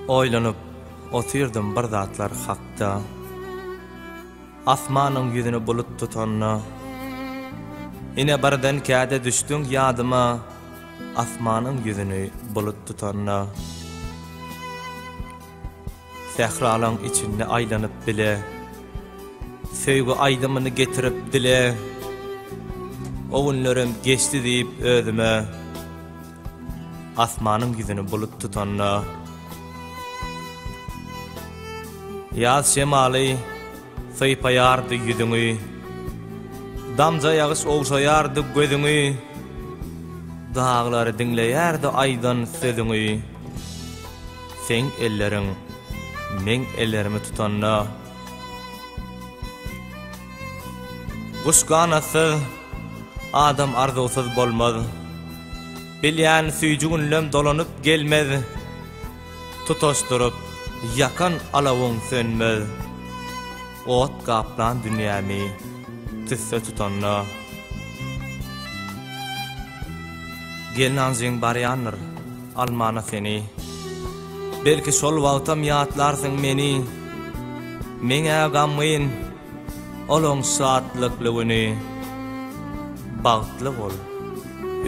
Oýlanyp otyrdım bir zatlar hakda. Asmanyň ýüzüni bulut tutanna. Ine birden käde düşdüň ýadyma. Asmanyň ýüzüni bulut tutanna. Sehralan içinde aylanyp bile. Söýgü aýdymyny getirip dile. Owunlarym geçdi diýip özüme. Asmanyň ýüzüni bulut tutanna. Ýaz şemaly sypaýardy ýüzüňi. Damja ýagyş owşaýardy gözüňi. Dağlary dinleýärdi aýdan sözüňi. Sen elleriň men ellerimi tutanna. Guş ganasy adam arzusyz bolmaz. Bilýän süýjüňlem dolanyp gelmez. Tutaşdyryp yakan alawyň sönmez. Ot gaplan dünýämi tüsse tutanna. Gelnanjyň barýandyr almana seni. Belki şol wagtam ýatlarsyň meni. Meňe gamyn olaň şatlyklygyny. Bagtly bol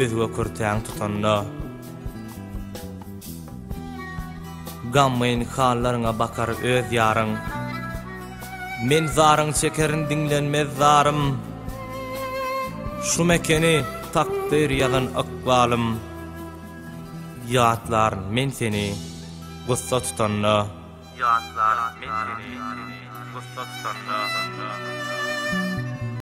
özüge kürtäň tutanna. Gamyn hallaryňa bakar öz ýaryň. Men zaryň çekerin dinlenmez zarym. Şu mekeni takdir ýazan akbalym. Ýatlar men seni gussa tutanna. Ýatlar men seni gussa tutanna.